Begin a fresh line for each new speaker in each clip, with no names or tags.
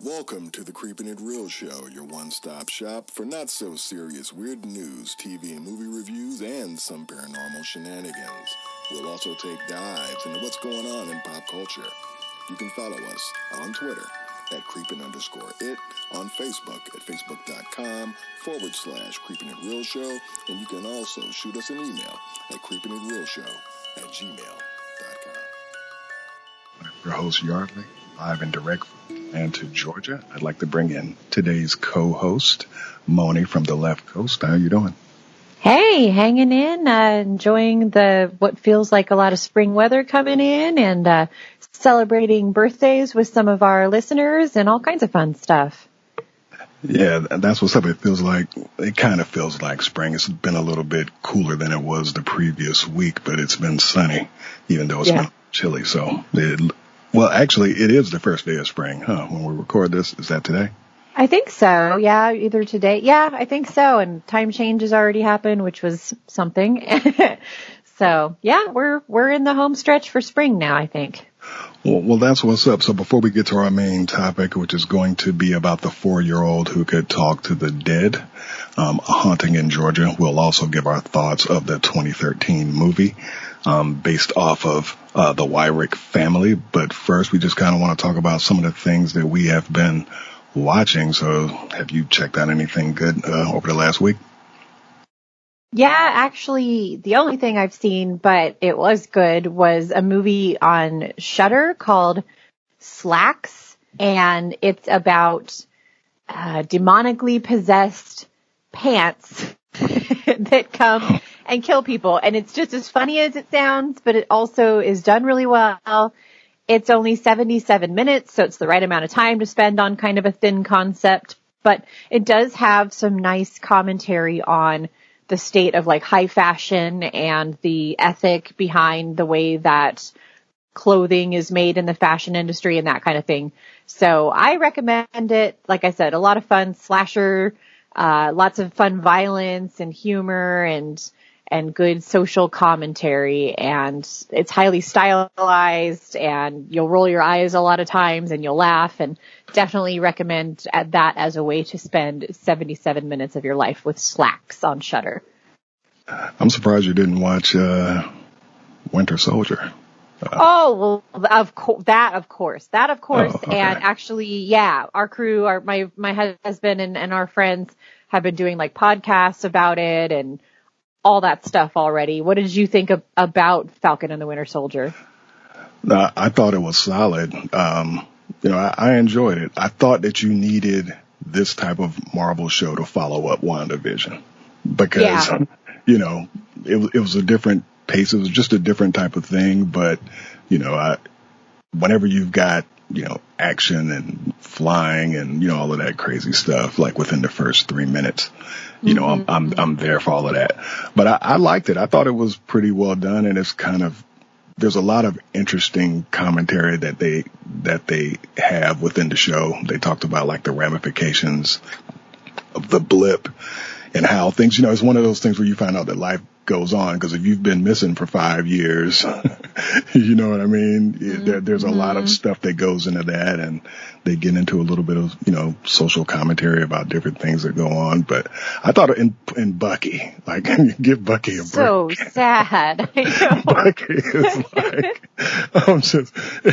Welcome to the Creepin' It Real Show, your one-stop shop for not-so-serious weird news, TV and movie reviews, and some paranormal shenanigans. We'll also take dives into what's going on in pop culture. You can follow us on Twitter at creepin_it, on Facebook at facebook.com/creepinitrealshow, and you can also shoot us an email at creepinitrealshow@gmail.com.
I'm your host, Yardley, live and direct from Atlanta, Georgia. I'd like to bring in today's co-host, Moni from the left coast. How you doing?
Hey, hanging in, enjoying what feels like a lot of spring weather coming in, and celebrating birthdays with some of our listeners and all kinds of fun stuff.
Yeah, that's what's up. It kind of feels like spring. It's been a little bit cooler than it was the previous week, but it's been sunny, even though it's been chilly. So, actually, it is the first day of spring, huh? When we record this, is that today?
I think so. Yeah, either today. Yeah, I think so. And time change has already happened, which was something. So, yeah, we're in the home stretch for spring now, I think.
Well, that's what's up. So before we get to our main topic, which is going to be about the 4-year-old who could talk to the dead, a haunting in Georgia, we'll also give our thoughts of the 2013 movie based off of the Wyrick family. But first, we just kind of want to talk about some of the things that we have been watching. So have you checked out anything good over the last week?
Yeah, actually, the only thing I've seen, but it was good, was a movie on Shudder called Slacks, and it's about demonically possessed pants that come and kill people. And it's just as funny as it sounds, but it also is done really well. It's only 77 minutes, so it's the right amount of time to spend on kind of a thin concept, but it does have some nice commentary on the state of like high fashion and the ethic behind the way that clothing is made in the fashion industry and that kind of thing. So I recommend it. Like I said, a lot of fun slasher, lots of fun violence and humor and good social commentary. And it's highly stylized, and you'll roll your eyes a lot of times and you'll laugh, and definitely recommend that as a way to spend 77 minutes of your life with Slacks on Shudder.
I'm surprised you didn't watch Winter Soldier.
Well, of course.
Oh, okay.
And actually, yeah, our crew, my husband and our friends have been doing like podcasts about it and all that stuff already. What did you think about Falcon and the Winter Soldier?
I thought it was solid. I enjoyed it. I thought that you needed this type of Marvel show to follow up WandaVision because, it was a different pace. It was just a different type of thing. But, whenever you've got, action and flying and, all of that crazy stuff, like within the first 3 minutes, I'm there for all of that. But I liked it. I thought it was pretty well done, and it's there's a lot of interesting commentary that they have within the show. They talked about like the ramifications of the blip and how things, it's one of those things where you find out that life goes on, because if you've been missing for 5 years, you know what I mean? There's a lot of stuff that goes into that, and they get into a little bit of, social commentary about different things that go on. But I thought in Bucky, like, give Bucky a break.
So sad. I know.
Bucky is like,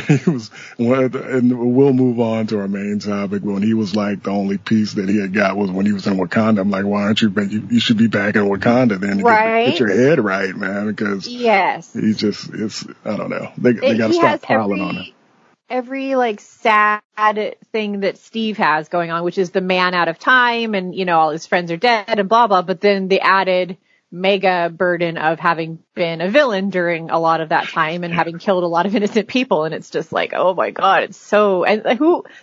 he was, and we'll move on to our main topic. When he was like, the only piece that he had got was when he was in Wakanda. I'm like, why aren't you should be back in Wakanda then.
Right.
Get your head right, man, because it's, I don't know. They got to stop piling on him.
Every like sad thing that Steve has going on, which is the man out of time and, all his friends are dead and blah, blah. But then the added mega burden of having been a villain during a lot of that time and having killed a lot of innocent people. And it's just like, oh my God, it's so, and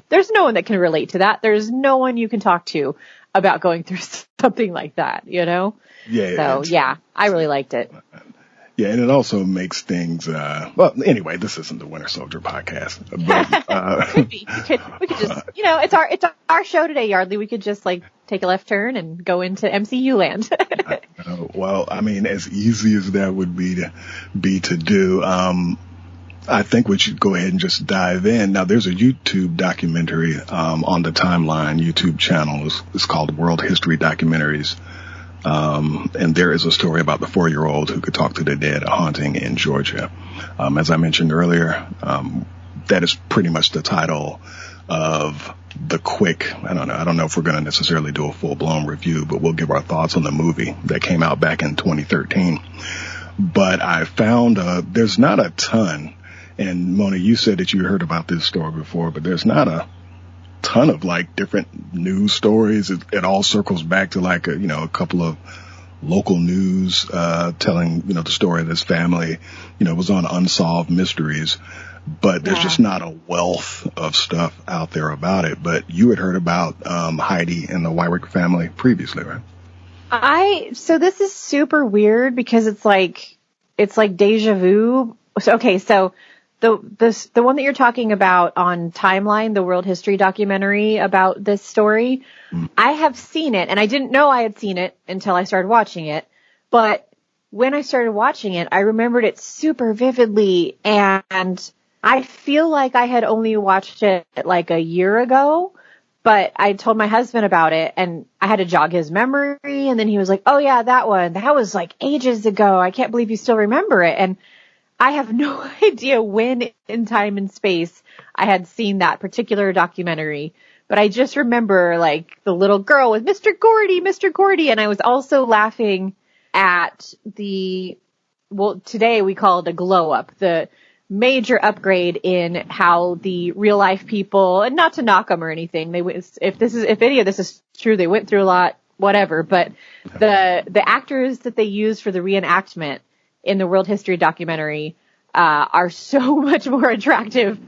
there's no one that can relate to that. There's no one you can talk to about going through something like that,
Yeah.
So yeah, I really liked it.
Yeah, and it also makes things, anyway, this isn't the Winter Soldier podcast. But,
Could be. We could just, it's our show today, Yardley. We could just like take a left turn and go into MCU land.
Well, I mean, as easy as that would be to do, I think we should go ahead and just dive in. Now, there's a YouTube documentary on the Timeline YouTube channel. It's called World History Documentaries. And there is a story about the 4-year-old who could talk to the dead, a haunting in Georgia. As I mentioned earlier, that is pretty much the title of the quick, I don't know if we're going to necessarily do a full-blown review, but we'll give our thoughts on the movie that came out back in 2013. But I found there's not a ton, and Moni, you said that you heard about this story before, but there's not a ton of like different news stories. It all circles back to like a couple of local news telling the story of this family. It was on Unsolved Mysteries, but there's just not a wealth of stuff out there about it. But you had heard about Heidi and the Wyrick family previously, right?
So this is super weird because it's like deja vu. So the one that you're talking about on Timeline, the World History documentary about this story, I have seen it, and I didn't know I had seen it until I started watching it. But when I started watching it, I remembered it super vividly, and I feel like I had only watched it like a year ago, but I told my husband about it, and I had to jog his memory, and then he was like, oh yeah, that one. That was like ages ago. I can't believe you still remember it. And I have no idea when in time and space I had seen that particular documentary, but I just remember like the little girl with Mr. Gordy, and I was also laughing at today we call it a glow up, the major upgrade in how the real life people, and not to knock them or anything, if any of this is true, they went through a lot, whatever, but the actors that they use for the reenactment in the World History documentary are so much more attractive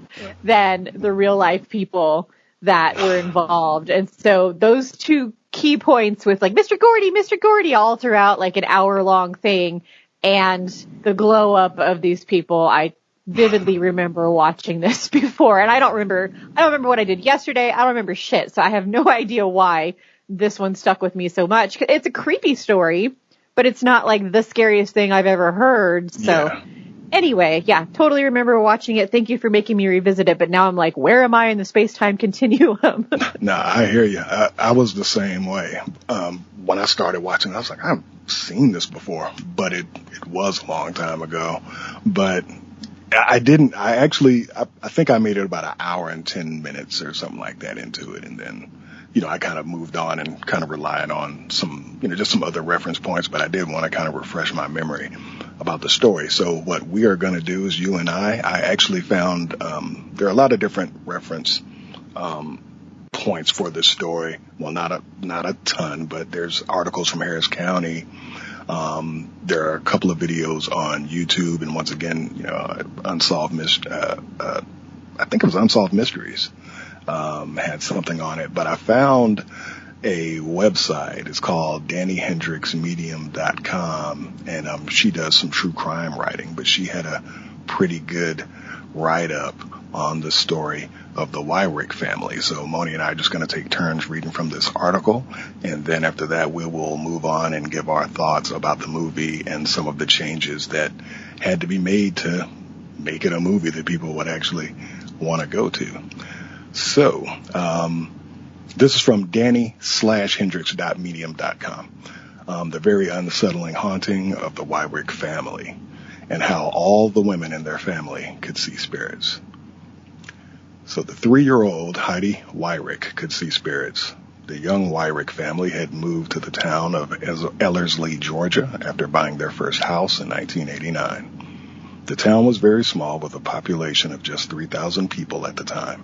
than the real life people that were involved. And so those two key points with like Mr. Gordy all throughout like an hour long thing, and the glow up of these people, I vividly remember watching this before. And I don't remember what I did yesterday. I don't remember shit. So I have no idea why this one stuck with me so much. It's a creepy story, but it's not like the scariest thing I've ever heard. So anyway, totally remember watching it. Thank you for making me revisit it. But now I'm like, where am I in the space-time continuum?
No, I hear you. I was the same way. When I started watching, I was like, I've seen this before, but it was a long time ago. But I think I made it about an hour and 10 minutes or something like that into it. And then, I kind of moved on and kind of relied on some, just some other reference points, but I did want to kind of refresh my memory about the story. So what we are going to do is you and I actually found, there are a lot of different reference, points for this story. Well, not a ton, but there's articles from Harris County. There are a couple of videos on YouTube, and once again, I think it was Unsolved Mysteries, had something on it, but I found a website. It's called DannyHendricksMedium.com, and she does some true crime writing, but she had a pretty good write-up on the story of the Wyrick family. So Moni and I are just going to take turns reading from this article, and then after that we will move on and give our thoughts about the movie and some of the changes that had to be made to make it a movie that people would actually want to go to. So this is from Danny/Hendricks.medium.com. The very unsettling haunting of the Wyrick family, and how all the women in their family could see spirits. So the 3-year-old Heidi Wyrick could see spirits. The young Wyrick family had moved to the town of Ellerslie, Georgia, after buying their first house in 1989. The town was very small, with a population of just 3,000 people at the time.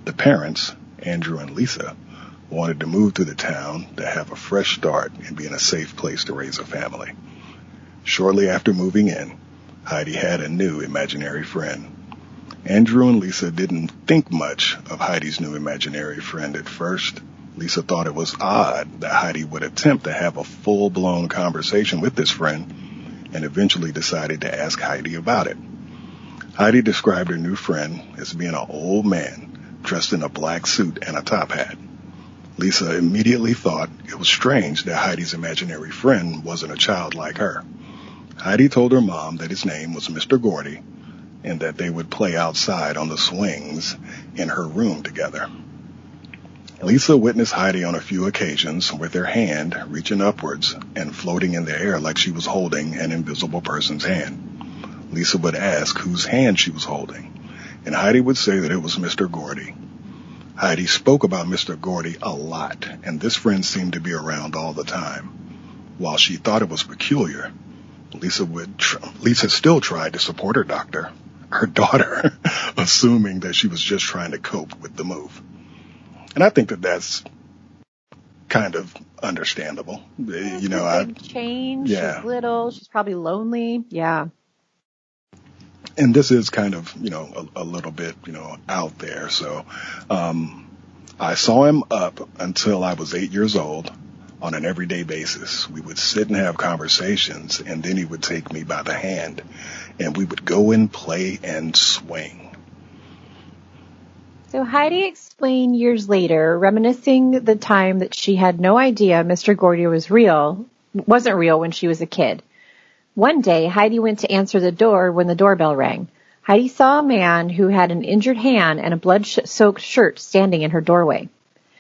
The parents, Andrew and Lisa, wanted to move to the town to have a fresh start and be in a safe place to raise a family. Shortly after moving in, Heidi had a new imaginary friend. Andrew and Lisa didn't think much of Heidi's new imaginary friend at first. Lisa thought it was odd that Heidi would attempt to have a full-blown conversation with this friend, and eventually decided to ask Heidi about it. Heidi described her new friend as being an old man dressed in a black suit and a top hat. Lisa immediately thought it was strange that Heidi's imaginary friend wasn't a child like her. Heidi told her mom that his name was Mr. Gordy, and that they would play outside on the swings in her room together. Lisa witnessed Heidi on a few occasions with her hand reaching upwards and floating in the air like she was holding an invisible person's hand. Lisa would ask whose hand she was holding, and Heidi would say that it was Mr. Gordy. Heidi spoke about Mr. Gordy a lot, and this friend seemed to be around all the time. While she thought it was peculiar, Lisa still tried to support her daughter, assuming that she was just trying to cope with the move. And I think that that's kind of understandable.
It's a big change.
Yeah.
She's little. She's probably lonely. Yeah.
And this is kind of, a little bit, out there. So I saw him up until I was 8 years old on an everyday basis. We would sit and have conversations, and then he would take me by the hand, and we would go and play and swing.
So Heidi explained years later, reminiscing the time that she had no idea Mr. Gordy wasn't real when she was a kid. One day, Heidi went to answer the door when the doorbell rang. Heidi saw a man who had an injured hand and a blood-soaked shirt standing in her doorway.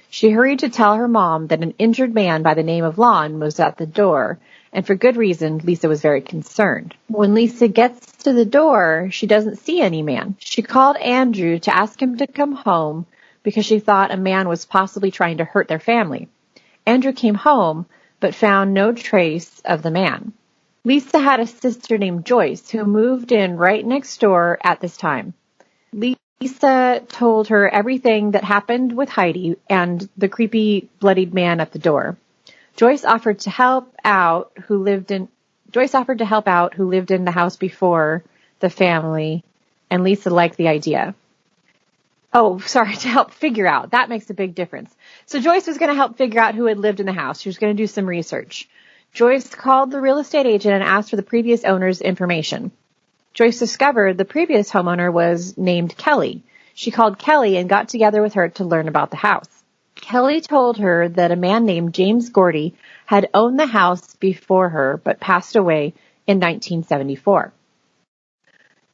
She hurried to tell her mom that an injured man by the name of Lon was at the door, and for good reason, Lisa was very concerned. When Lisa gets to the door, she doesn't see any man. She called Andrew to ask him to come home because she thought a man was possibly trying to hurt their family. Andrew came home, but found no trace of the man. Lisa had a sister named Joyce who moved in right next door at this time. Lisa told her everything that happened with Heidi and the creepy, bloodied man at the door. Joyce offered to help out who lived in the house before the family, and Lisa liked the idea. To help figure out. That makes a big difference. So Joyce was going to help figure out who had lived in the house. She was going to do some research. Joyce called the real estate agent and asked for the previous owner's information. Joyce discovered the previous homeowner was named Kelly. She called Kelly and got together with her to learn about the house. Kelly told her that a man named James Gordy had owned the house before her but passed away in 1974.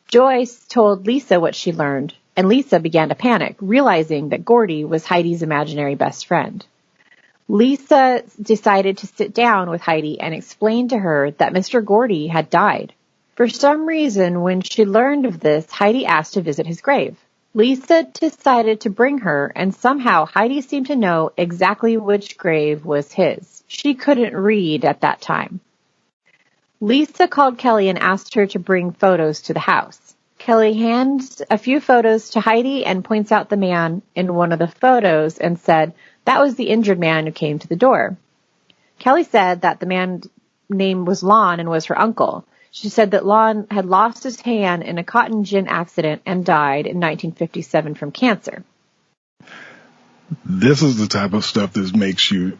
Joyce told Lisa what she learned, and Lisa began to panic, realizing that Gordy was Heidi's imaginary best friend. Lisa decided to sit down with Heidi and explain to her that Mr. Gordy had died. For some reason, when she learned of this, Heidi asked to visit his grave. Lisa decided to bring her, and somehow Heidi seemed to know exactly which grave was his. She couldn't read at that time. Lisa called Kelly and asked her to bring photos to the house. Kelly hands a few photos to Heidi and points out the man in one of the photos and said, "That was the injured man who came to the door." Kelly said that the man's name was Lon and was her uncle. She said that Lon had lost his hand in a cotton gin accident and died in 1957 from cancer.
This is the type of stuff that makes you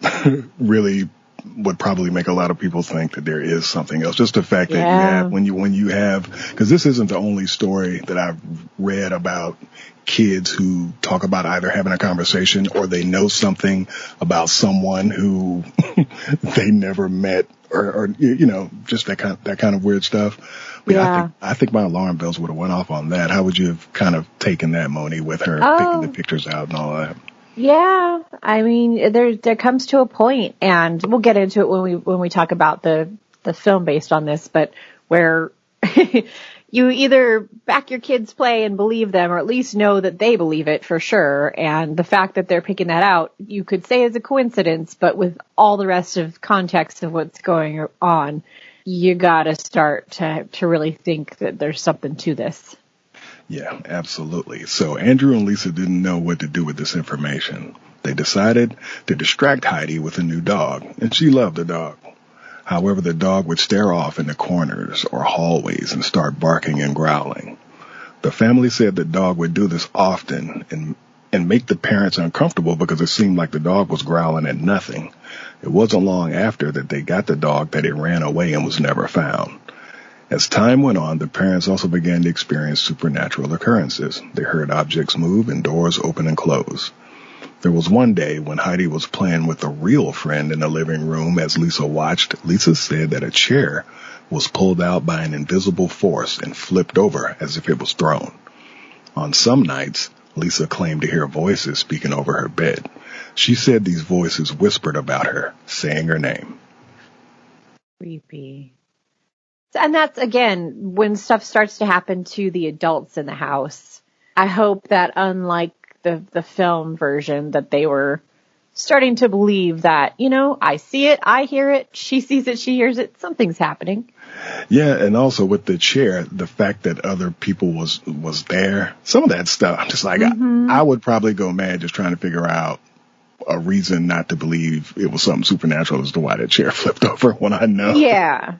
really would probably make a lot of people think that there is something else. Just the fact that you have, when you have, because this isn't the only story that I've read about kids who talk about either having a conversation or they know something about someone who they never met or just that kind of weird stuff. But yeah. I think my alarm bells would have went off on that. How would you have kind of taken that, Moni, with her picking the pictures out and all that?
Yeah, I mean, there comes to a point, and we'll get into it when we talk about the film based on this, but where you either back your kids' play and believe them, or at least know that they believe it for sure. And the fact that they're picking that out, you could say is a coincidence, but with all the rest of context of what's going on, you gotta start to really think that there's something to this.
Yeah, absolutely. So Andrew and Lisa didn't know what to do with this information. They decided to distract Heidi with a new dog, and she loved the dog. However, the dog would stare off in the corners or hallways and start barking and growling. The family said the dog would do this often and make the parents uncomfortable because it seemed like the dog was growling at nothing. It wasn't long after that they got the dog that it ran away and was never found. As time went on, the parents also began to experience supernatural occurrences. They heard objects move and doors open and close. There was one day when Heidi was playing with a real friend in the living room. As Lisa watched, Lisa said that a chair was pulled out by an invisible force and flipped over as if it was thrown. On some nights, Lisa claimed to hear voices speaking over her bed. She said these voices whispered about her, saying her name.
Creepy. And that's, again, when stuff starts to happen to the adults in the house. I hope that unlike the film version, that they were starting to believe that, I see it, I hear it, she sees it, she hears it, something's happening.
Yeah, and also with the chair, the fact that other people was there, some of that stuff, I'm just like, I would probably go mad just trying to figure out a reason not to believe it was something supernatural as to why that chair flipped over when I know.
Yeah.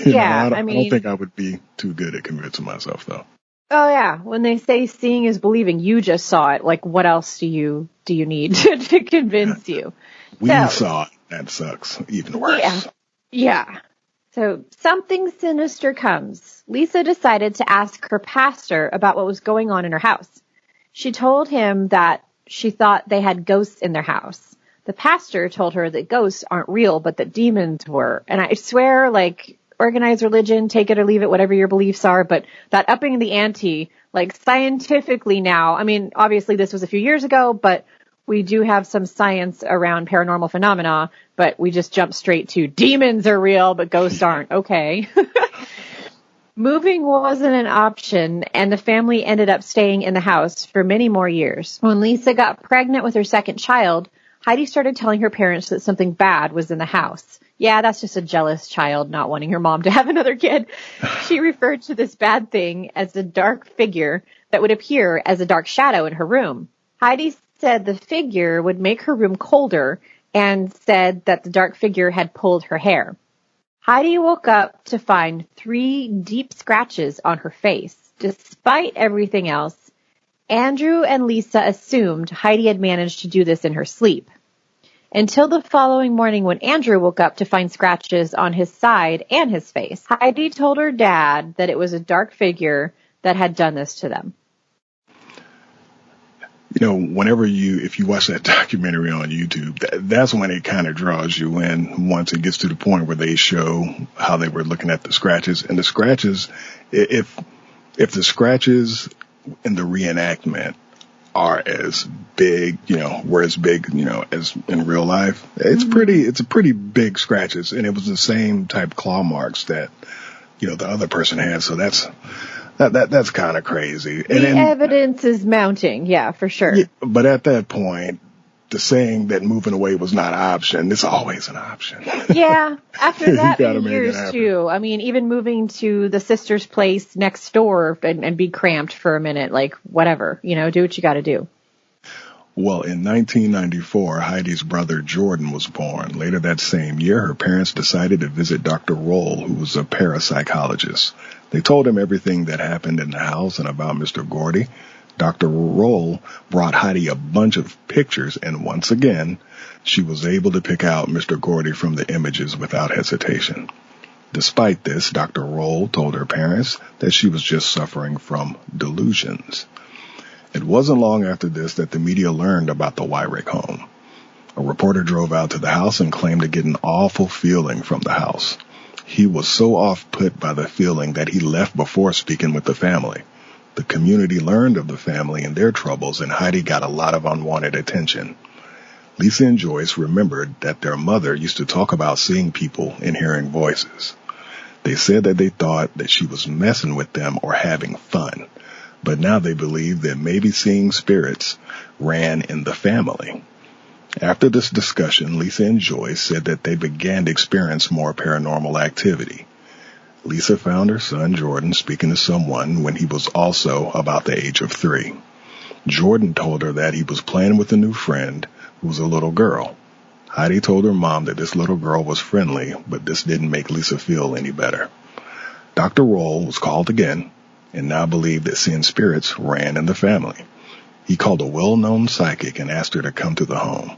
I don't think I would be too good at convincing myself, though.
Oh, yeah. When they say seeing is believing, you just saw it. Like, what else do you need to convince you?
We saw it. That sucks. Even worse.
Yeah. So something sinister comes. Lisa decided to ask her pastor about what was going on in her house. She told him that she thought they had ghosts in their house. The pastor told her that ghosts aren't real, but that demons were. And I swear, like, organized religion, take it or leave it, whatever your beliefs are, but that upping the ante, like, scientifically now, I mean, obviously this was a few years ago, but we do have some science around paranormal phenomena, but we just jump straight to demons are real, but ghosts aren't. Okay. Moving wasn't an option, and the family ended up staying in the house for many more years. When Lisa got pregnant with her second child, Heidi started telling her parents that something bad was in the house. Yeah, that's just a jealous child not wanting her mom to have another kid. She referred to this bad thing as a dark figure that would appear as a dark shadow in her room. Heidi said the figure would make her room colder and said that the dark figure had pulled her hair. Heidi woke up to find 3 deep scratches on her face. Despite everything else, Andrew and Lisa assumed Heidi had managed to do this in her sleep. Until the following morning when Andrew woke up to find scratches on his side and his face. Heidi told her dad that it was a dark figure that had done this to them.
If you watch that documentary on YouTube, that's when it kind of draws you in once it gets to the point where they show how they were looking at the scratches. And the scratches, if the scratches in the reenactment are as big, were as big, as in real life, it's a pretty big scratches. And it was the same type claw marks that, the other person had. So that's kind of crazy.
The evidence is mounting. Yeah, for sure.
Yeah, but at that point, the saying that moving away was not an option, it's always an option.
Yeah. After that, many years too. I mean, even moving to the sister's place next door and be cramped for a minute, like whatever, do what you got to do.
Well, in 1994, Heidi's brother Jordan was born. Later that same year, her parents decided to visit Dr. Roll, who was a parapsychologist. They told him everything that happened in the house and about Mr. Gordy. Dr. Roll brought Heidi a bunch of pictures, and once again, she was able to pick out Mr. Gordy from the images without hesitation. Despite this, Dr. Roll told her parents that she was just suffering from delusions. It wasn't long after this that the media learned about the Wyrick home. A reporter drove out to the house and claimed to get an awful feeling from the house. He was so off-put by the feeling that he left before speaking with the family. The community learned of the family and their troubles, and Heidi got a lot of unwanted attention. Lisa and Joyce remembered that their mother used to talk about seeing people and hearing voices. They said that they thought that she was messing with them or having fun, but now they believe that maybe seeing spirits ran in the family. After this discussion, Lisa and Joyce said that they began to experience more paranormal activity. Lisa found her son Jordan speaking to someone when he was also about the age of 3. Jordan told her that he was playing with a new friend who was a little girl. Heidi told her mom that this little girl was friendly, but this didn't make Lisa feel any better. Dr. Roll was called again and now believed that seeing spirits ran in the family. He called a well-known psychic and asked her to come to the home.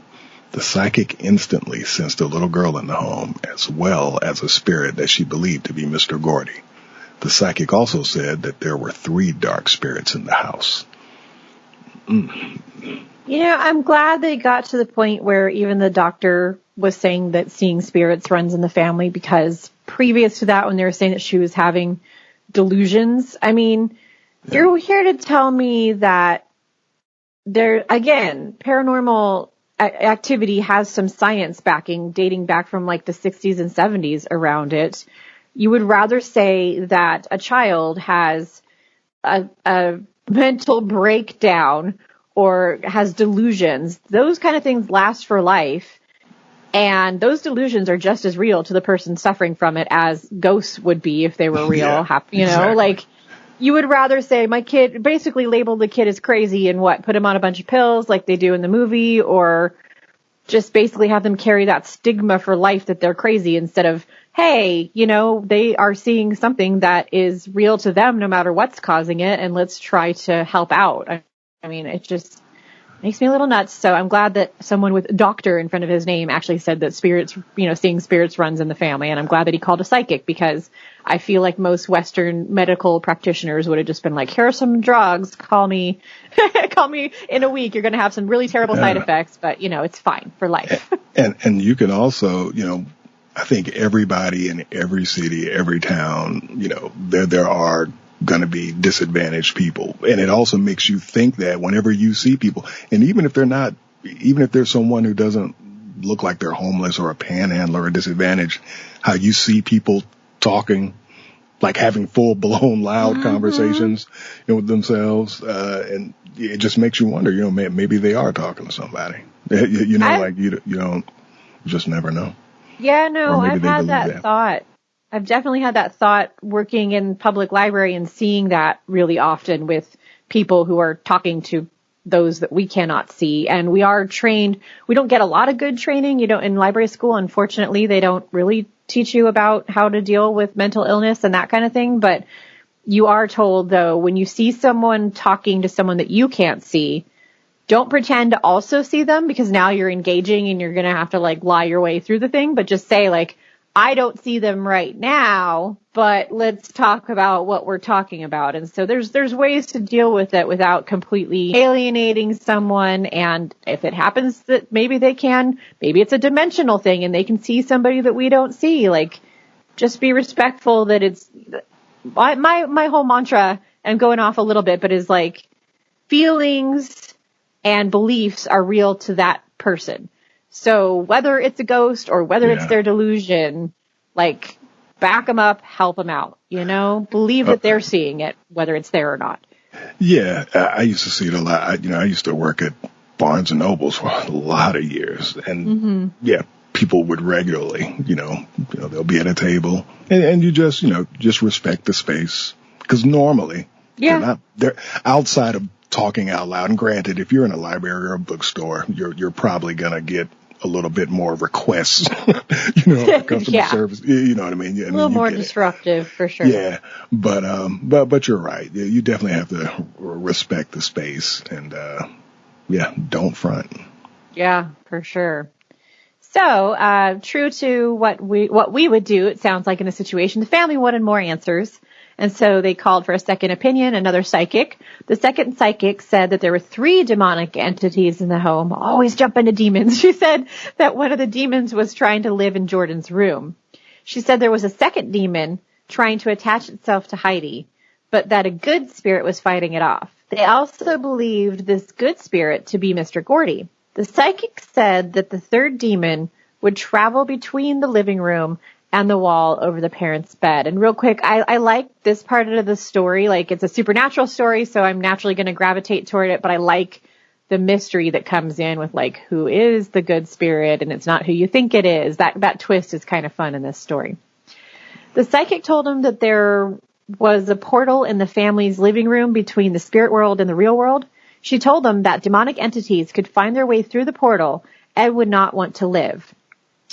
The psychic instantly sensed a little girl in the home, as well as a spirit that she believed to be Mr. Gordy. The psychic also said that there were 3 dark spirits in the house.
I'm glad they got to the point where even the doctor was saying that seeing spirits runs in the family, because previous to that, when they were saying that she was having delusions, I mean, you're here to tell me that there, again, paranormal activity has some science backing dating back from like the 60s and 70s around it. You would rather say that a child has a mental breakdown or has delusions. Those kind of things last for life. And those delusions are just as real to the person suffering from it as ghosts would be if they were real.
Exactly.
Like, you would rather say my kid, basically label the kid as crazy and put him on a bunch of pills like they do in the movie, or just basically have them carry that stigma for life that they're crazy, instead of, hey, they are seeing something that is real to them no matter what's causing it, and let's try to help out. I mean, it just makes me a little nuts. So I'm glad that someone with doctor in front of his name actually said that spirits, seeing spirits runs in the family. And I'm glad that he called a psychic, because I feel like most Western medical practitioners would have just been like, here are some drugs. Call me in a week. You're going to have some really terrible side effects, but it's fine for life.
And you can also, I think everybody in every city, every town, there are going to be disadvantaged people. And it also makes you think that whenever you see people, and even if there's someone who doesn't look like they're homeless or a panhandler or disadvantaged, how you see people talking, like having full blown loud conversations with themselves. And it just makes you wonder, maybe they are talking to somebody, you just never know.
Yeah, no, I've had that thought. I've definitely had that thought working in public library and seeing that really often with people who are talking to those that we cannot see. And we are trained. We don't get a lot of good training, in library school. Unfortunately, they don't really teach you about how to deal with mental illness and that kind of thing. But you are told, though, when you see someone talking to someone that you can't see, don't pretend to also see them, because now you're engaging and you're going to have to lie your way through the thing. But just say I don't see them right now, but let's talk about what we're talking about. And so there's ways to deal with it without completely alienating someone. And if it happens that maybe it's a dimensional thing and they can see somebody that we don't see, just be respectful that it's my whole mantra, I'm going off a little bit, but is feelings and beliefs are real to that person. So whether it's a ghost or whether it's their delusion, back them up, help them out, believe that they're seeing it, whether it's there or not.
Yeah. I used to see it a lot. I used to work at Barnes and Nobles for a lot of years, and people would regularly, they'll be at a table and you just respect the space, because normally they're outside of talking out loud. And granted, if you're in a library or a bookstore, you're probably going to get a little bit more requests, customer service, you know what I mean? Yeah,
a little more disruptive for sure.
Yeah. But you're right. You definitely have to respect the space and, don't front.
Yeah, for sure. So, true to what we would do, it sounds like in a situation, the family wanted more answers. And so they called for a second opinion, another psychic. The second psychic said that there were 3 demonic entities in the home. Always jump into demons. She said that one of the demons was trying to live in Jordan's room. She said there was a second demon trying to attach itself to Heidi, but that a good spirit was fighting it off. They also believed this good spirit to be Mr. Gordy. The psychic said that the third demon would travel between the living room and the wall over the parents' bed. And real quick, I like this part of the story. It's a supernatural story, so I'm naturally going to gravitate toward it, but I like the mystery that comes in with who is the good spirit, and it's not who you think it is. That twist is kind of fun in this story. The psychic told him that there was a portal in the family's living room between the spirit world and the real world. She told them that demonic entities could find their way through the portal and would not want to live.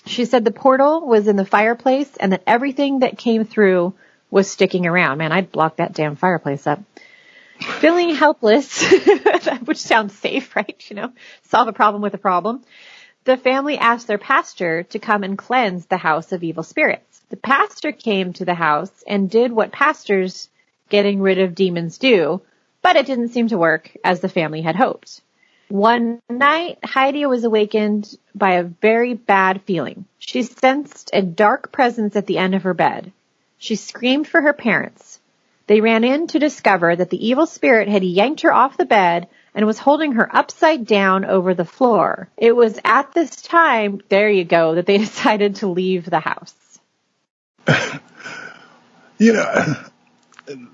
She said the portal was in the fireplace and that everything that came through was sticking around. Man, I'd block that damn fireplace up. Feeling helpless, which sounds safe, right? Solve a problem with a problem. The family asked their pastor to come and cleanse the house of evil spirits. The pastor came to the house and did what pastors getting rid of demons do, but it didn't seem to work as the family had hoped. One night, Heidi was awakened by a very bad feeling. She sensed a dark presence at the end of her bed. She screamed for her parents. They ran in to discover that the evil spirit had yanked her off the bed and was holding her upside down over the floor. It was at this time, there you go, that they decided to leave the house.
You know,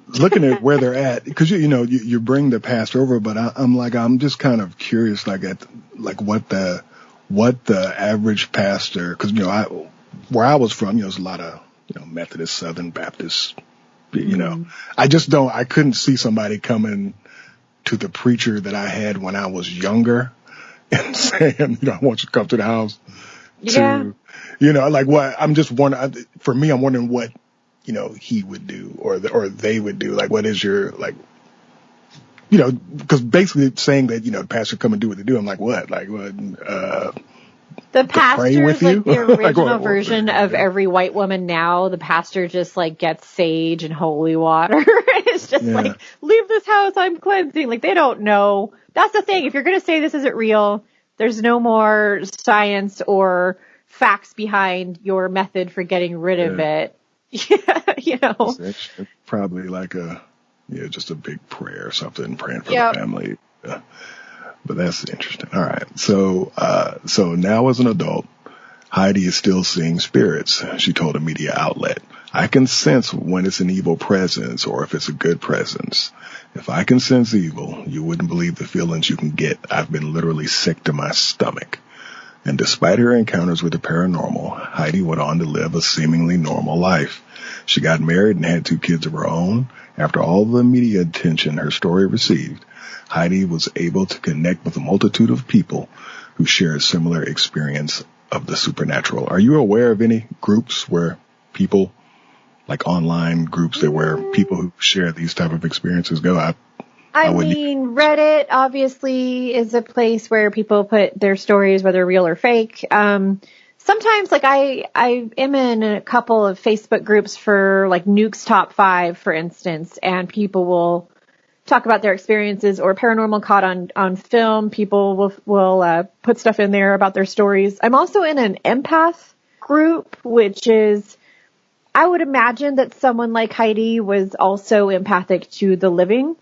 looking at where they're at, because you bring the past over, but I'm just kind of curious, what the average pastor, because where I was from, there's a lot of Methodist, Southern Baptist, I couldn't see somebody coming to the preacher that I had when I was younger and saying, I want you to come to the house.
Yeah.
What I'm just wondering, for me, I'm wondering what he would do or they would do. Like, what is your, because basically saying that, the pastor come and do what they do. I'm like, what? Like, what?
The pastor is like the original
like,
version of every white woman now. The pastor just gets sage and holy water. It's just leave this house, I'm cleansing. Like, they don't know. That's the thing. If you're going to say this isn't real, there's no more science or facts behind your method for getting rid of it.
It's probably like just a big prayer or something, praying for the family. But that's interesting. All right. So now as an adult, Heidi is still seeing spirits. She told a media outlet, I can sense when it's an evil presence or if it's a good presence. If I can sense evil, you wouldn't believe the feelings you can get. I've been literally sick to my stomach. And despite her encounters with the paranormal, Heidi went on to live a seemingly normal life. She got married and had 2 kids of her own. After all the media attention her story received, Heidi was able to connect with a multitude of people who share a similar experience of the supernatural. Are you aware of any groups where people, like online groups where people who share these type of experiences go?
I mean, Reddit obviously is a place where people put their stories, whether real or fake. Sometimes, I am in a couple of Facebook groups for, Nuke's Top 5, for instance, and people will talk about their experiences or paranormal caught on film. People will put stuff in there about their stories. I'm also in an empath group, which is, I would imagine that someone like Heidi was also empathic to the living.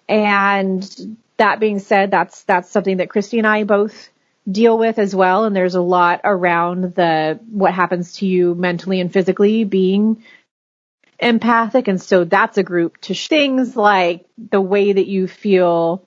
And that being said, that's something that Christy and I both deal with as well. And there's a lot around what happens to you mentally and physically being empathic. And so that's a group to things like the way that you feel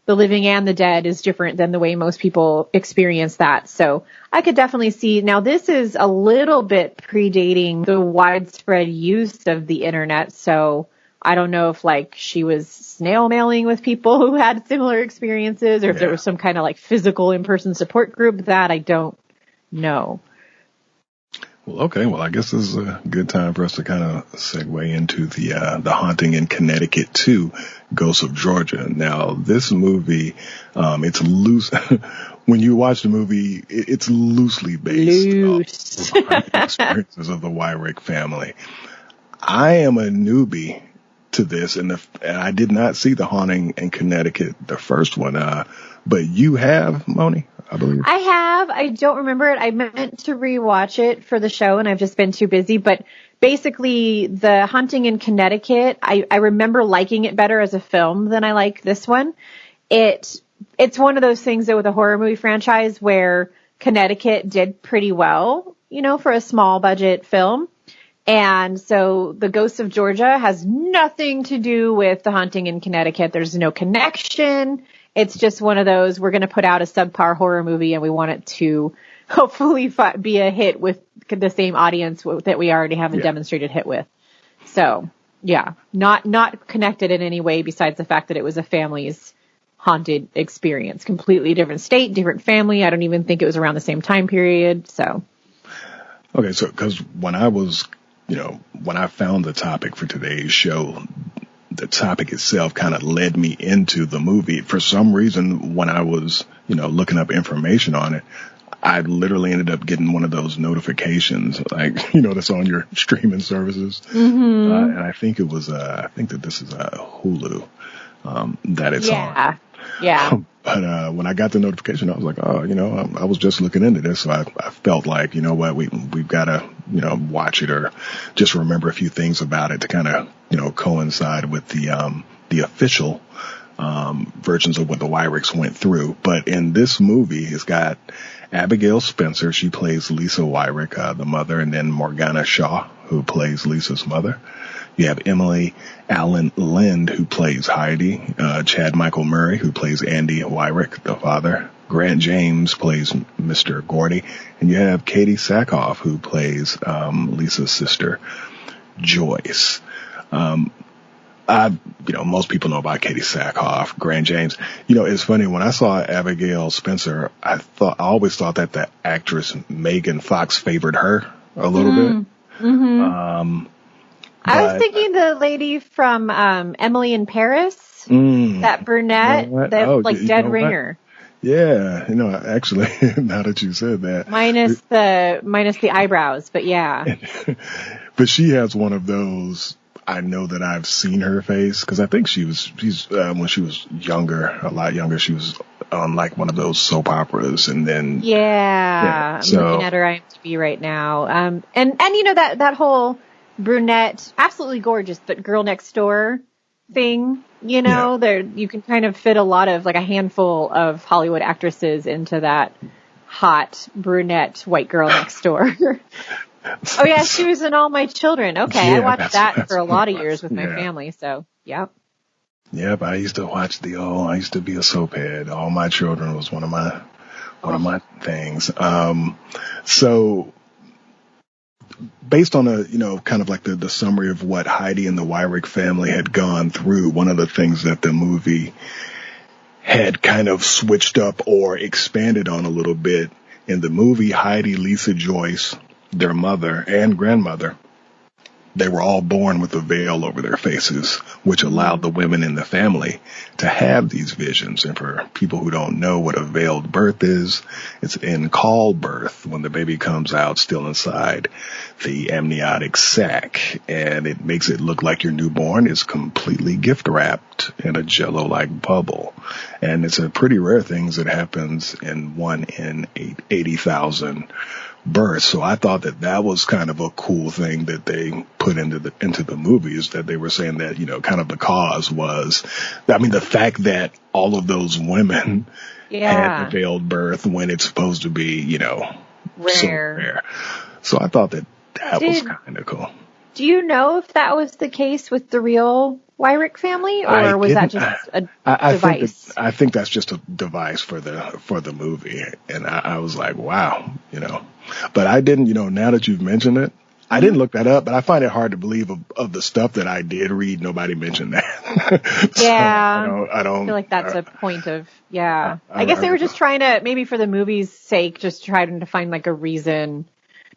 the living and the dead is different than the way most people experience that. So I could definitely see. Now, this is a little bit predating the widespread use of the internet. So I don't know if she was snail mailing with people who had similar experiences or if there was some kind of physical in-person support group. That I don't know.
Well, okay. Well, I guess this is a good time for us to kind of segue into the haunting in Connecticut 2, Ghosts of Georgia. Now, this movie, it's loose. When you watch the movie, it's loosely based on the experiences of the Wyrick family. I am a newbie to this, and I did not see The Haunting in Connecticut, the first one, but you have, Moni, I believe.
I have. I don't remember it. I meant to rewatch it for the show, and I've just been too busy. But basically, The Haunting in Connecticut, I remember liking it better as a film than I like this one. It's one of those things, though, with a horror movie franchise where Connecticut did pretty well, for a small budget film. And so the Ghosts of Georgia has nothing to do with The Haunting in Connecticut. There's no connection. It's just one of those, we're going to put out a subpar horror movie and we want it to hopefully be a hit with the same audience that we already have a demonstrated hit with. So, not connected in any way besides the fact that it was a family's haunted experience. Completely different state, different family. I don't even think it was around the same time period. So.
Okay, so because when I was, when I found the topic for today's show, the topic itself kind of led me into the movie. For some reason, when I was, looking up information on it, I literally ended up getting one of those notifications, that's on your streaming services. Mm-hmm. And I think that this is Hulu, that it's on.
Yeah.
But when I got the notification, I was like, oh, I was just looking into this, so I felt like, you know what, we've got to, watch it or just remember a few things about it to kind of, coincide with the official versions of what the Wyricks went through. But in this movie, it's got Abigail Spencer. She plays Lisa Wyrick, the mother, and then Morgana Shaw, who plays Lisa's mother. You have Emily Allen Lind, who plays Heidi, Chad Michael Murray, who plays Andy Wyrick, the father, Grant James plays Mr. Gordy, and you have Katie Sackhoff, who plays Lisa's sister, Joyce. Most people know about Katie Sackhoff, Grant James. It's funny, when I saw Abigail Spencer, I always thought that the actress Megan Fox favored her a little bit. Mm-hmm.
I was thinking the lady from Emily in Paris, that brunette, dead ringer.
Yeah, actually, now that you said that,
minus the eyebrows, but yeah.
But she has one of those. I know that I've seen her face because I think she's when she was younger, a lot younger, she was on like one of those soap operas, and then
I'm looking at her IMDb right now, and that whole brunette, absolutely gorgeous, but girl next door thing, there you can kind of fit a lot of, like, a handful of Hollywood actresses into that hot brunette white girl next door. Oh yeah, she was in All My Children. Okay, I watched that for a lot of years with my family, so yep.
Yep, I used to watch I used to be a soap head. All My Children was one of my things. So based on kind of like the summary of what Heidi and the Wyrick family had gone through, one of the things that the movie had kind of switched up or expanded on a little bit, in the movie, Heidi, Lisa, Joyce, their mother and grandmother, they were all born with a veil over their faces, which allowed the women in the family to have these visions. And for people who don't know what a veiled birth is, it's in call birth, when the baby comes out still inside the amniotic sac, and it makes it look like your newborn is completely gift wrapped in a jello-like bubble. And it's a pretty rare thing that happens in 1 in 80,000 birth. So I thought that was kind of a cool thing that they put into the movie, is that they were saying that, kind of the cause was, the fact that all of those women had the veiled birth when it's supposed to be,
rare.
So rare. So I thought that was kind of cool.
Do you know if that was the case with the real Wyrick family, or was that just a device?
I think that's just a device for the movie. And I was like, wow, But I didn't, now that you've mentioned it, I didn't look that up, but I find it hard to believe of the stuff that I did read, nobody mentioned that. So I don't feel
like that's a point of, I guess they were just trying to, maybe for the movie's sake, just trying to find like a reason.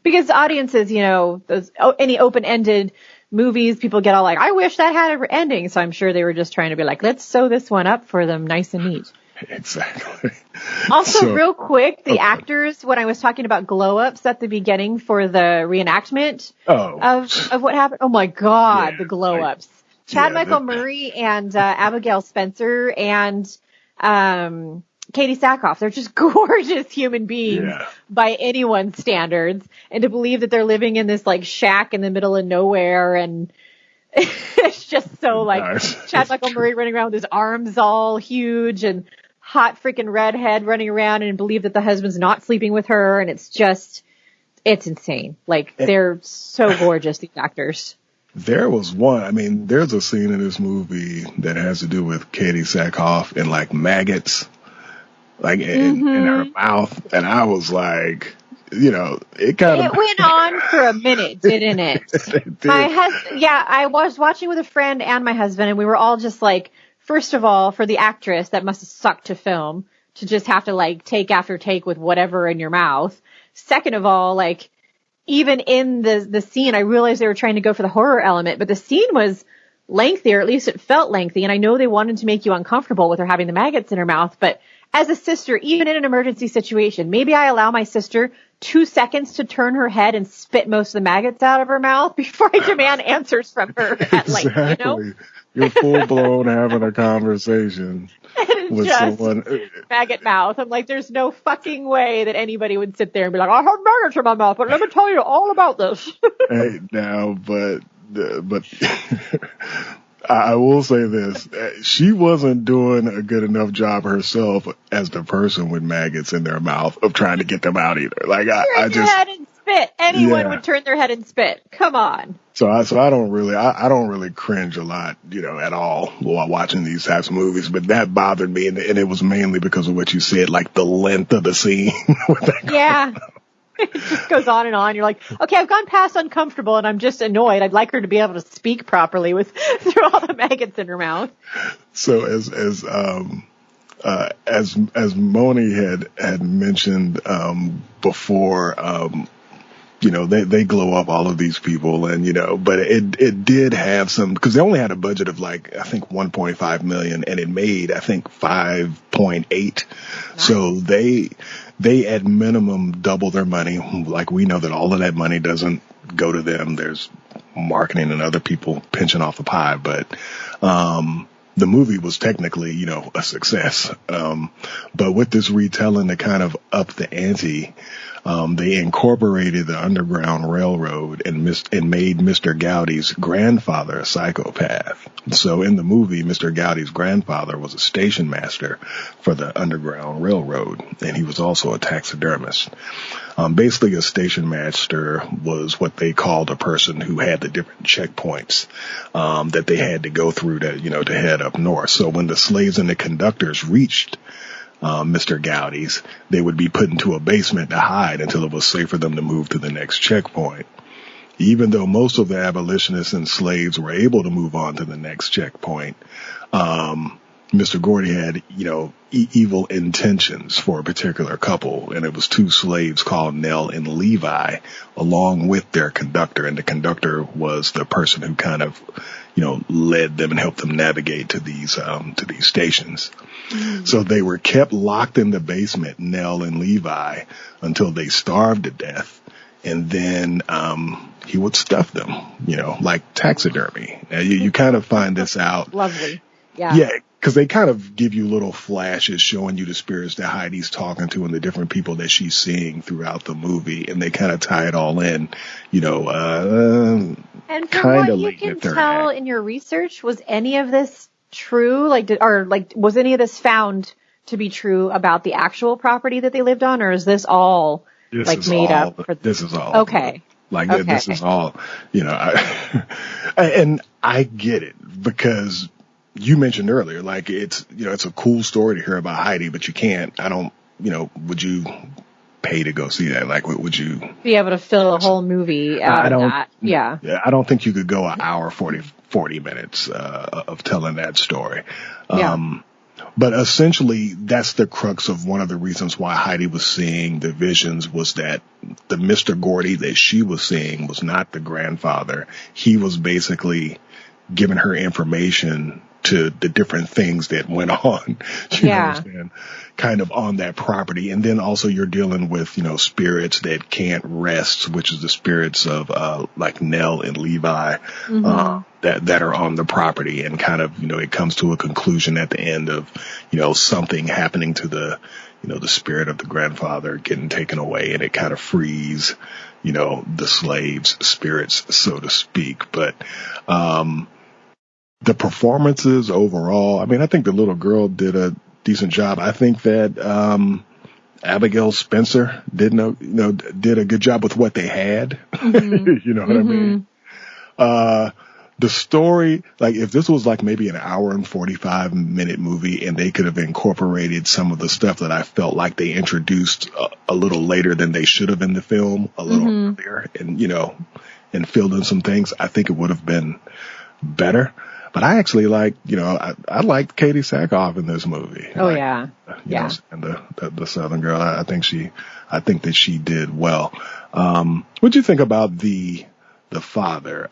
Because audiences, any open-ended movies, people get all like, I wish that had an ending. So I'm sure they were just trying to be like, let's sew this one up for them nice and neat.
Exactly.
Also, real quick, the actors, when I was talking about glow-ups at the beginning for the reenactment of what happened, oh my God, the glow-ups. Chad Michael Murray and Abigail Spencer and Katie Sackhoff, they're just gorgeous human beings by anyone's standards. And to believe that they're living in this like shack in the middle of nowhere, and it's just so like Chad Michael Murray running around with his arms all huge, and hot freaking redhead running around and believe that the husband's not sleeping with her. And it's insane. Like, they're so gorgeous, these actors.
There was one, there's a scene in this movie that has to do with Katie Sackhoff and like maggots, like in her mouth. And I was like, it
went on for a minute, didn't it?
It did.
My husband, I was watching with a friend and my husband, and we were all just like, first of all, for the actress, that must have sucked to film, to just have to like take after take with whatever in your mouth. Second of all, like, even in the scene, I realized they were trying to go for the horror element, but the scene was lengthy, or at least it felt lengthy. And I know they wanted to make you uncomfortable with her having the maggots in her mouth, but as a sister, even in an emergency situation, maybe I allow my sister 2 seconds to turn her head and spit most of the maggots out of her mouth before I demand answers from her at length, you know?
You're full blown having a conversation with someone.
Maggot mouth. I'm like, there's no fucking way that anybody would sit there and be like, I have maggots in my mouth, but let me tell you all about this.
Hey, now, but I will say this. She wasn't doing a good enough job herself as the person with maggots in their mouth of trying to get them out either. Like, I just.
Head and spit. Anyone would turn their head and spit. Come on.
So I don't really cringe a lot, at all while watching these types of movies, but that bothered me. And it was mainly because of what you said, like the length of the scene.
Yeah. It just goes on and on. You're like, okay, I've gone past uncomfortable and I'm just annoyed. I'd like her to be able to speak properly through all the maggots in her mouth.
So as Moni had mentioned, before, they glow up all of these people and, but it did have some, because they only had a budget of like, I think 1.5 million and it made, I think 5.8. Nice. So they at minimum double their money. Like, we know that all of that money doesn't go to them. There's marketing and other people pinching off the pie, but, the movie was technically, a success. But with this retelling to kind of up the ante, they incorporated the Underground Railroad and made Mr. Gowdy's grandfather a psychopath. So in the movie, Mr. Gowdy's grandfather was a station master for the Underground Railroad, and he was also a taxidermist. Basically, a station master was what they called a person who had the different checkpoints that they had to go through to head up north. So when the slaves and the conductors reached Mr. Gowdy's, they would be put into a basement to hide until it was safe for them to move to the next checkpoint. Even though most of the abolitionists and slaves were able to move on to the next checkpoint, Mr. Gordy had, evil intentions for a particular couple, and it was 2 slaves called Nell and Levi, along with their conductor, and the conductor was the person who kind of, led them and helped them navigate to these stations. Mm-hmm. So they were kept locked in the basement, Nell and Levi, until they starved to death, and then he would stuff them, like taxidermy. Now you kind of find this out.
Lovely. Yeah.
Yeah. Because they kind of give you little flashes showing you the spirits that Heidi's talking to and the different people that she's seeing throughout the movie, and they kind of tie it all in,
and from what you can tell in your research, was any of this true? Was any of this found to be true about the actual property that they lived on, or is this all made up?
This is all.
Okay.
This is all, and I get it, because you mentioned earlier, it's a cool story to hear about Heidi, but would you pay to go see that? Like, would you
be able to fill a whole movie out of that? Yeah.
I don't think you could go an hour, 40 minutes, of telling that story.
Yeah.
But essentially, that's the crux of one of the reasons why Heidi was seeing the visions, was that the Mr. Gordy that she was seeing was not the grandfather. He was basically giving her information to the different things that went on, understand, kind of on that property. And then also you're dealing with, spirits that can't rest, which is the spirits of, like Nell and Levi, mm-hmm. That are on the property, and kind of, it comes to a conclusion at the end of, something happening to the, the spirit of the grandfather getting taken away, and it kind of frees, the slaves' spirits, so to speak. But, the performances overall, I think the little girl did a decent job. I think that Abigail Spencer did a good job with what they had. Mm-hmm. You know what mm-hmm. I mean? The story, if this was maybe an hour and 45-minute movie, and they could have incorporated some of the stuff that I felt like they introduced a little later than they should have in the film, a little mm-hmm. earlier, and filled in some things, I think it would have been better. But I actually I liked Katie Sackhoff in this movie.
Oh, yeah.
And the Southern girl, I think that she did well. What'd you think about the father?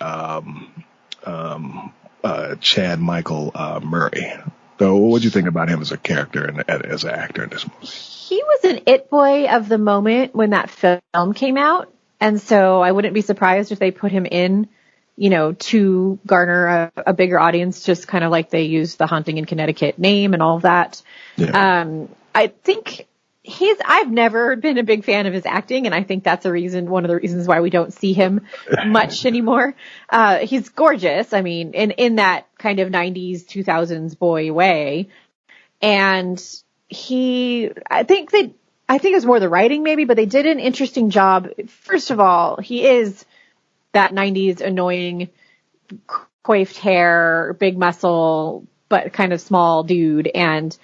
Chad Michael Murray. So what did you think about him as a character and as an actor in this movie?
He was an it boy of the moment when that film came out. And so I wouldn't be surprised if they put him in, to garner a bigger audience, just kind of like they used the Haunting in Connecticut name and all of that. Yeah. I think I've never been a big fan of his acting, and I think that's one of the reasons why we don't see him much anymore. He's gorgeous. I mean, in that kind of 90s, 2000s boy way. And I think it was more the writing maybe, but they did an interesting job. First of all, he is that 90s annoying coiffed hair, big muscle, but kind of small dude. And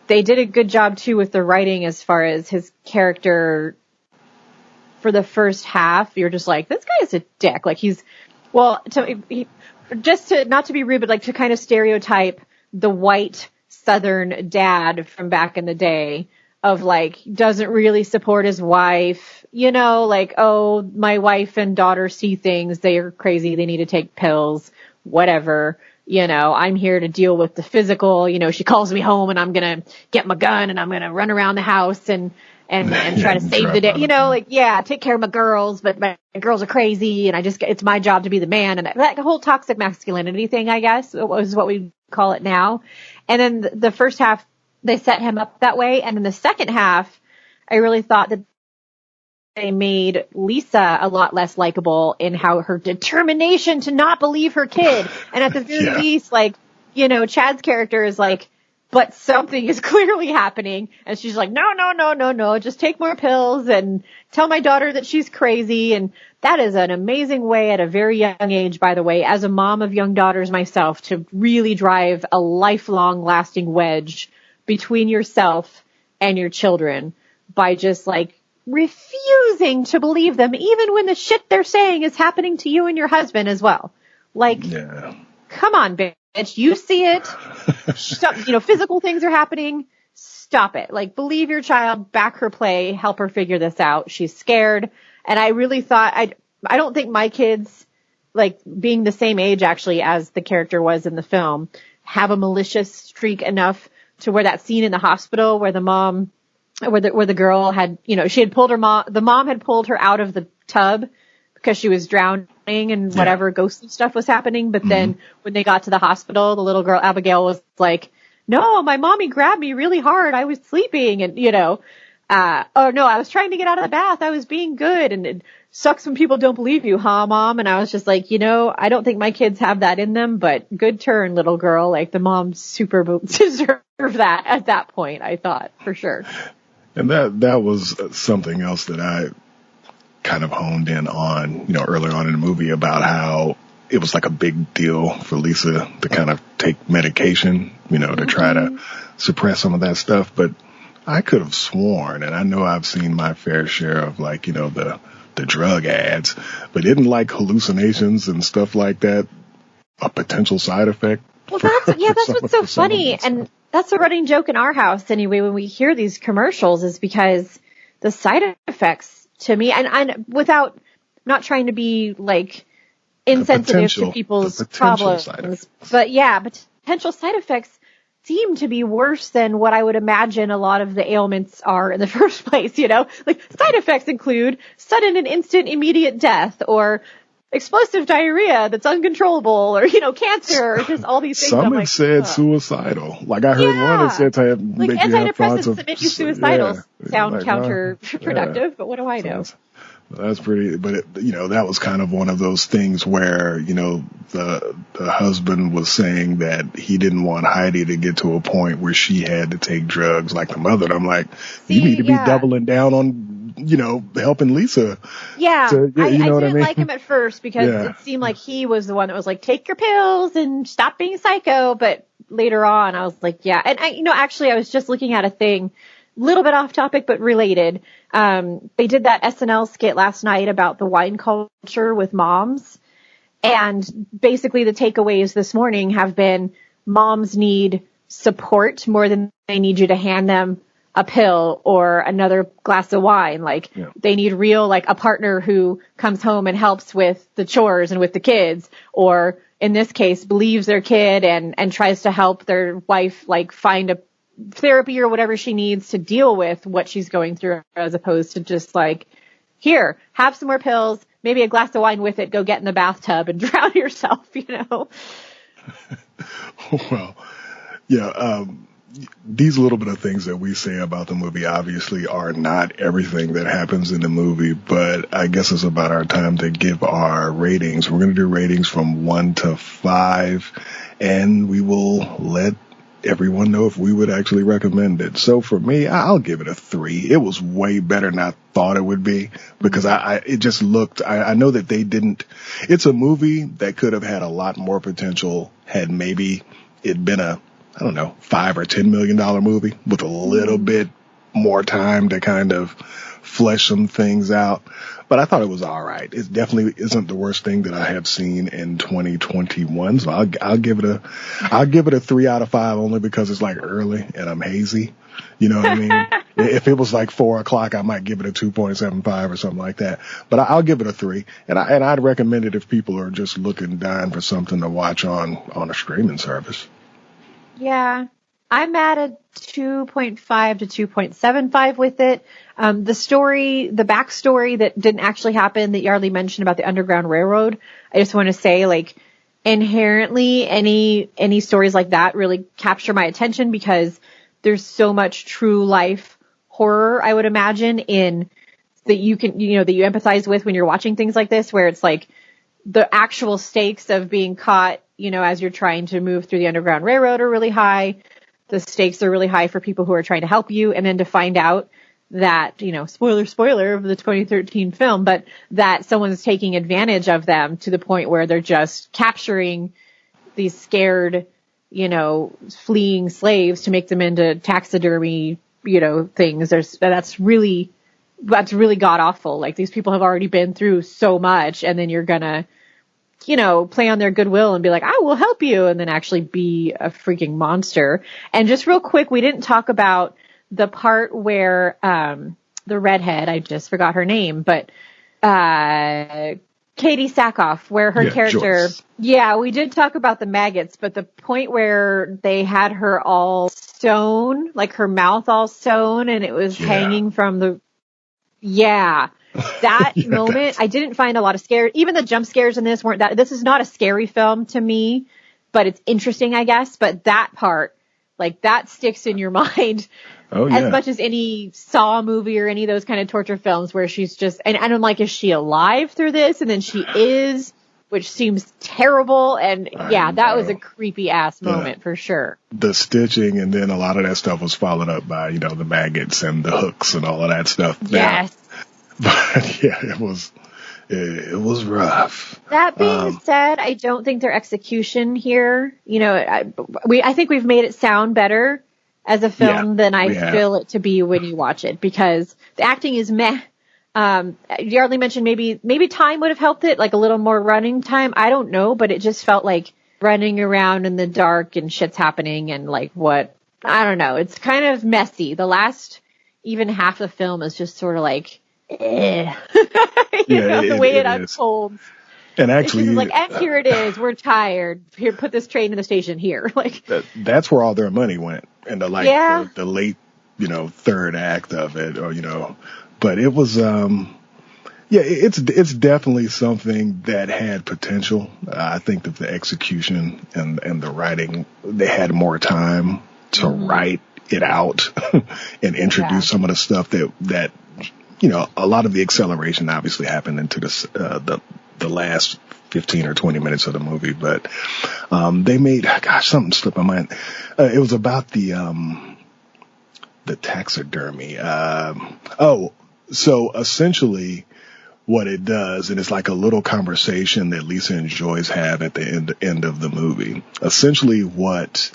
they did a good job too with the writing as far as his character. For the first half, you're just like, this guy is a dick. Like not to be rude, but like to kind of stereotype the white Southern dad from back in the day of like, doesn't really support his wife, like, oh, my wife and daughter see things. They are crazy. They need to take pills, whatever. I'm here to deal with the physical. She calls me home and I'm going to get my gun and I'm going to run around the house and try to save the day, take care of my girls, but my girls are crazy and it's my job to be the man. And that whole toxic masculinity thing, I guess, is what we call it now. And then the first half, they set him up that way. And in the second half, I really thought that they made Lisa a lot less likable in how her determination to not believe her kid. And at the very least, Chad's character is like, but something is clearly happening. And she's like, no, just take more pills and tell my daughter that she's crazy. And that is an amazing way at a very young age, by the way, as a mom of young daughters myself, to really drive a lifelong lasting wedge between yourself and your children by just like refusing to believe them, even when the shit they're saying is happening to you and your husband as well. Like, come on, bitch. You see it. Stop, physical things are happening. Stop it. Like, believe your child, back her play, help her figure this out. She's scared. And I really thought, I don't think my kids, like being the same age actually as the character was in the film, have a malicious streak enough to where that scene in the hospital where the girl had, she had pulled the mom had pulled her out of the tub because she was drowning and whatever ghostly stuff was happening. But then when they got to the hospital, the little girl, Abigail, was like, no, my mommy grabbed me really hard. I was sleeping and, oh no, I was trying to get out of the bath. I was being good. And it sucks when people don't believe you, huh, Mom? And I was just like, I don't think my kids have that in them, but good turn, little girl. Like the mom super deserved that at that point, I thought, for sure.
And that was something else that I kind of honed in on, earlier on in the movie, about how it was like a big deal for Lisa to kind of take medication, to try to suppress some of that stuff. But I could have sworn, and I know I've seen my fair share of the drug ads, but isn't like hallucinations and stuff like that a potential side effect?
Well, that's what's so funny. And that's a running joke in our house anyway, when we hear these commercials, is because the side effects to me, and without not trying to be like insensitive to people's problems, but potential side effects seem to be worse than what I would imagine a lot of the ailments are in the first place, like side effects include sudden and instant immediate death, or explosive diarrhea that's uncontrollable, or, cancer, or just all these things.
Some have said suicidal. Like I heard one that said to have,
like antidepressants that make you suicidal sound counterproductive, but what do I know?
That's pretty, but that was kind of one of those things where, the husband was saying that he didn't want Heidi to get to a point where she had to take drugs like the mother. And I'm like, you need to be doubling down on, helping Lisa.
Yeah. I didn't like him at first because it seemed like he was the one that was like, take your pills and stop being psycho. But later on, I was like, yeah. And actually I was just looking at a thing, little bit off topic, but related. They did that SNL skit last night about the wine culture with moms. And basically the takeaways this morning have been moms need support more than they need you to hand them a pill or another glass of wine. They need real, a partner who comes home and helps with the chores and with the kids, or in this case, believes their kid and tries to help their wife, like, find a therapy or whatever she needs to deal with what she's going through, as opposed to just like, here, have some more pills, maybe a glass of wine with it, go get in the bathtub and drown yourself, you know?
Well, yeah, these little bit of things that we say about the movie obviously are not everything that happens in the movie, but I guess it's about our time to give our ratings. We're going to do ratings from 1 to 5, and we will let everyone know if we would actually recommend it. So for me, I'll give it a 3. It was way better than I thought it would be, because it just looked, I know that they didn't, it's a movie that could have had a lot more potential had maybe it been a, I don't know, $5 or $10 million movie with a little bit more time to kind of flesh some things out. But I thought it was all right. It definitely isn't the worst thing that I have seen in 2021. So I'll give it a 3 out of 5, only because it's like early and I'm hazy. You know what I mean? If it was like 4 o'clock, I might give it a 2.75 or something like that. But I'll give it a 3. And I'd recommend it if people are just dying for something to watch on a streaming service.
Yeah, I'm at a 2.5 to 2.75 with it. The backstory that didn't actually happen that Yardley mentioned about the Underground Railroad, I just want to say, like, inherently any stories like that really capture my attention, because there's so much true life horror, I would imagine, in that you can, that you empathize with when you're watching things like this, where it's like the actual stakes of being caught, as you're trying to move through the Underground Railroad are really high. The stakes are really high for people who are trying to help you. And then to find out that, spoiler of the 2013 film, but that someone's taking advantage of them to the point where they're just capturing these scared, fleeing slaves to make them into taxidermy, things. That's really god awful. Like, these people have already been through so much, and then you're gonna, play on their goodwill and be like, I will help you, and then actually be a freaking monster. And just real quick, we didn't talk about the part where the redhead, I just forgot her name, but Katie Sackhoff, where her character, Joyce. Yeah, we did talk about the maggots, but the point where they had her all sewn, like her mouth all sewn, and it was hanging from the, that moment, I didn't find a lot of scare. Even the jump scares in this weren't that. This is not a scary film to me, but it's interesting, I guess. But that part, like, that sticks in your mind as much as any Saw movie or any of those kind of torture films where she's just, and I'm like, is she alive through this? And then she is, which seems terrible. And that was a creepy ass moment for sure.
The stitching, and then a lot of that stuff was followed up by, the maggots and the hooks and all of that stuff.
Yes.
But it was rough.
That being said, I don't think their execution here, I think we've made it sound better as a film than I feel it to be when you watch it, because the acting is meh. Yardley mentioned maybe time would have helped it, like a little more running time. I don't know, but it just felt like running around in the dark and shit's happening and like I don't know. It's kind of messy. The last even half of the film is just sort of like, the way it unfolds.
And actually,
it's like, and here it is. We're tired. Here, put this train in the station here. Like,
that's where all their money went, and the late, third act of it, or But it was, it's definitely something that had potential. I think that the execution and the writing, they had more time to write it out and introduce some of the stuff that. A lot of the acceleration obviously happened into the last 15 or 20 minutes of the movie, but they made, something slipped my mind. It was about the taxidermy. So essentially what it does, and it's like a little conversation that Lisa and Joyce have at the end of the movie. Essentially what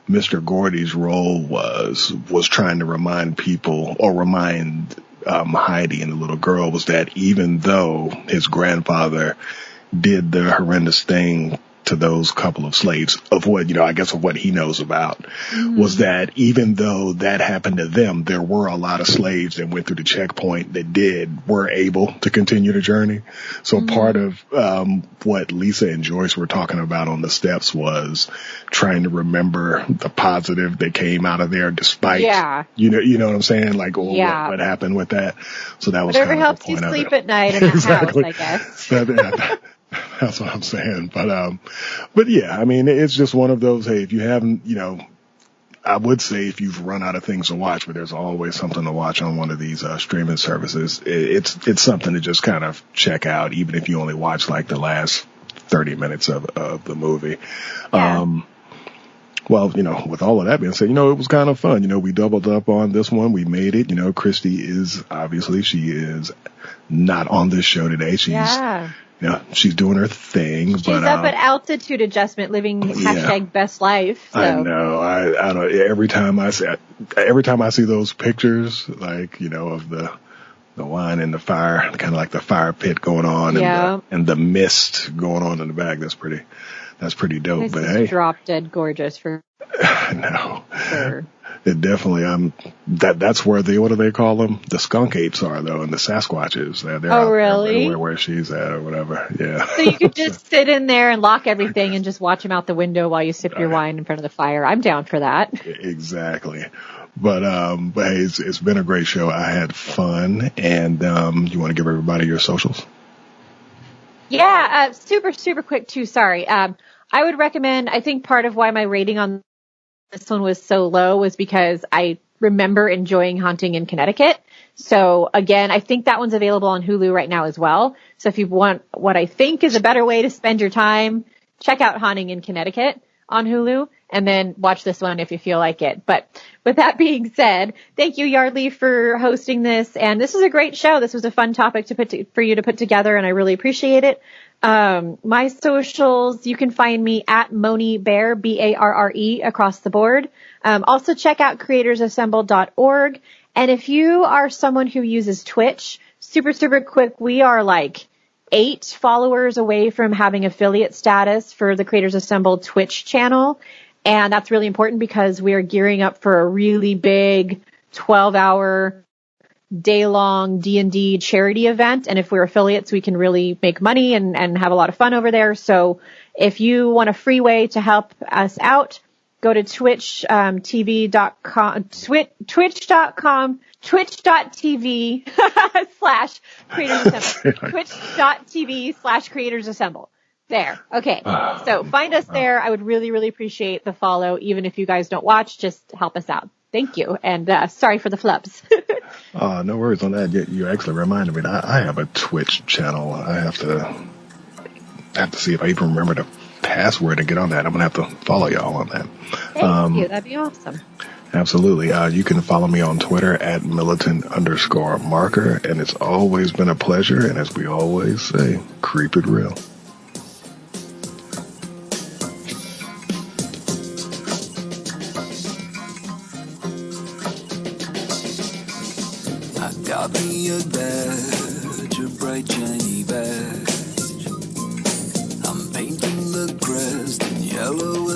Mr. Gordy's role was trying to remind people, or remind Heidi and the little girl, was that even though his grandfather did the horrendous thing to those couple of slaves of what, I guess of what he knows about was that even though that happened to them, there were a lot of slaves that went through the checkpoint that were able to continue the journey. So part of what Lisa and Joyce were talking about on the steps was trying to remember the positive that came out of there despite, you know what I'm saying? Like, what happened with that. So that was
whatever
kind of
helps
the point
you
of
sleep
it.
at night in the house, I guess.
That's what I'm saying. But yeah, I mean, it's just one of those, hey, if you haven't, I would say if you've run out of things to watch, but there's always something to watch on one of these streaming services. It's something to just kind of check out, even if you only watch like the last 30 minutes of the movie.
Yeah.
Well, with all of that being said, it was kind of fun. We doubled up on this one. We made it. Christy she is not on this show today. She's doing her thing.
She's up at altitude adjustment, living #best life. So.
I know. I don't. Every time I see those pictures, like of the wine and the fire, kind of like the fire pit going on, and the mist going on in the back. That's pretty dope.
This
but
is
hey,
drop dead gorgeous for.
I know.
Sure.
It definitely. That's where what do they call them? The skunk apes are though, and the Sasquatches. They're out
really?
There where she's at or whatever. Yeah.
So you could just sit in there and lock everything and just watch them out the window while you sip your wine in front of the fire. I'm down for that.
Exactly. But hey, it's been a great show. I had fun, and you want to give everybody your socials?
Yeah, super, super quick too. Sorry. I would recommend, I think part of why my rating on this one was so low was because I remember enjoying Haunting in Connecticut. So again, I think that one's available on Hulu right now as well. So if you want what I think is a better way to spend your time, check out Haunting in Connecticut on Hulu and then watch this one if you feel like it. But with that being said, thank you, Yardley, for hosting this. And this was a great show. This was a fun topic for you to put together, and I really appreciate it. My socials, you can find me at Moni Bear, Barre, across the board. Also check out creatorsassemble.org. And if you are someone who uses Twitch, super, super quick, we are like 8 followers away from having affiliate status for the Creators Assemble Twitch channel. And that's really important because we are gearing up for a really big 12-hour day-long D&D charity event. And if we're affiliates, we can really make money and have a lot of fun over there. So if you want a free way to help us out, go to twitch.tv /Creators Assemble. Twitch.tv /Creators Assemble. There. Okay. So find us there. I would really, really appreciate the follow. Even if you guys don't watch, just help us out. Thank you. And sorry for the flubs.
No worries on that. You actually reminded me that I have a Twitch channel. I have to see if I even remember the password to get on that. I'm going to have to follow y'all on that.
Thank you. That'd be awesome.
Absolutely. You can follow me on Twitter at militant_marker. And it's always been a pleasure. And as we always say, keep it real.
Got me a badge, a bright shiny badge. I'm painting the crest in yellow